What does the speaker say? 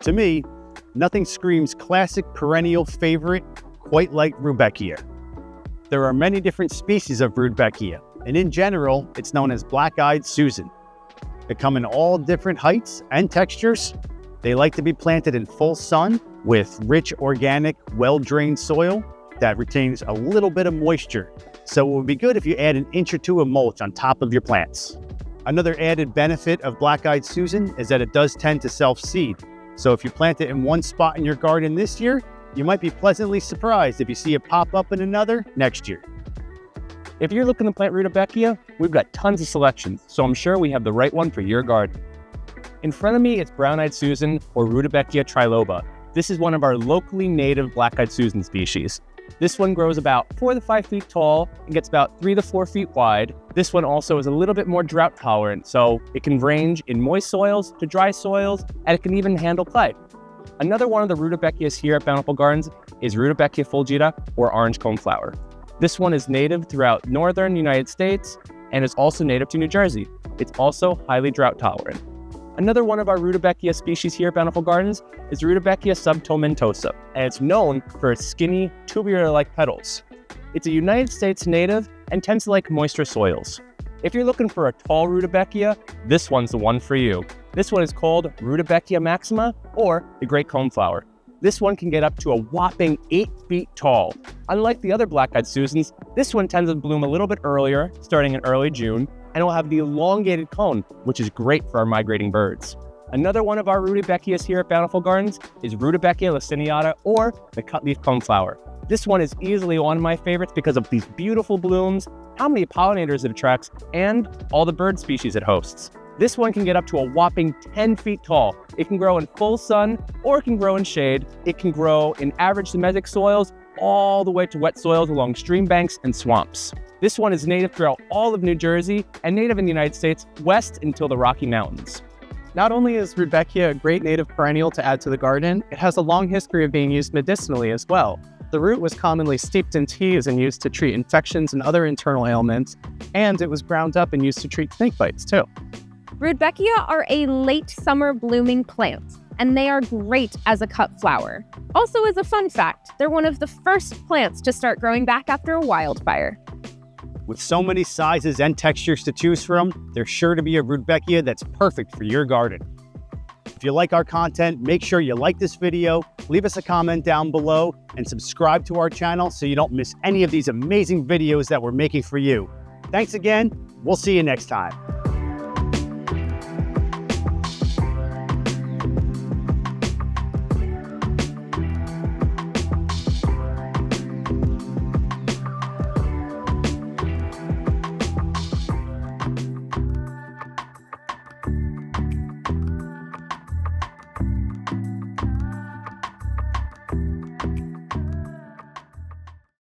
To me, nothing screams classic perennial favorite quite like Rudbeckia. There are many different species of Rudbeckia, and in general, it's known as black-eyed Susan. They come in all different heights and textures. They like to be planted in full sun with rich, organic, well-drained soil that retains a little bit of moisture. So it would be good if you add an inch or two of mulch on top of your plants. Another added benefit of black-eyed Susan is that it does tend to self-seed. So if you plant it in one spot in your garden this year, you might be pleasantly surprised if you see it pop up in another next year. If you're looking to plant Rudbeckia, we've got tons of selections, so I'm sure we have the right one for your garden. In front of me, it's brown-eyed Susan, or Rudbeckia triloba. This is one of our locally native black-eyed Susan species. This one grows about 4 to 5 feet tall and gets about 3 to 4 feet wide. This one also is a little bit more drought tolerant, so it can range in moist soils to dry soils, and it can even handle clay. Another one of the Rudbeckias here at Bountiful Gardens is Rudbeckia fulgida, or orange coneflower. This one is native throughout northern United States and is also native to New Jersey. It's also highly drought tolerant. Another one of our Rudbeckia species here at Bountiful Gardens is Rudbeckia subtomentosa, and it's known for its skinny, tubular-like petals. It's a United States native and tends to like moister soils. If you're looking for a tall Rudbeckia, this one's the one for you. This one is called Rudbeckia maxima, or the great coneflower. This one can get up to a whopping 8 feet tall. Unlike the other black-eyed Susans, this one tends to bloom a little bit earlier, starting in early June, and will have the elongated cone, which is great for our migrating birds. Another one of our Rudbeckias here at Bountiful Gardens is Rudbeckia laciniata, or the Cutleaf Coneflower. This one is easily one of my favorites because of these beautiful blooms, how many pollinators it attracts, and all the bird species it hosts. This one can get up to a whopping 10 feet tall. It can grow in full sun, or it can grow in shade. It can grow in average Semitic soils, all the way to wet soils along stream banks and swamps. This one is native throughout all of New Jersey and native in the United States west until the Rocky Mountains. Not only is Rudbeckia a great native perennial to add to the garden, it has a long history of being used medicinally as well. The root was commonly steeped in teas and used to treat infections and other internal ailments, and it was ground up and used to treat snake bites too. Rudbeckia are a late summer blooming plant, and they are great as a cut flower. Also, as a fun fact, they're one of the first plants to start growing back after a wildfire. With so many sizes and textures to choose from, there's sure to be a Rudbeckia that's perfect for your garden. If you like our content, make sure you like this video, leave us a comment down below, and subscribe to our channel so you don't miss any of these amazing videos that we're making for you. Thanks again. We'll see you next time.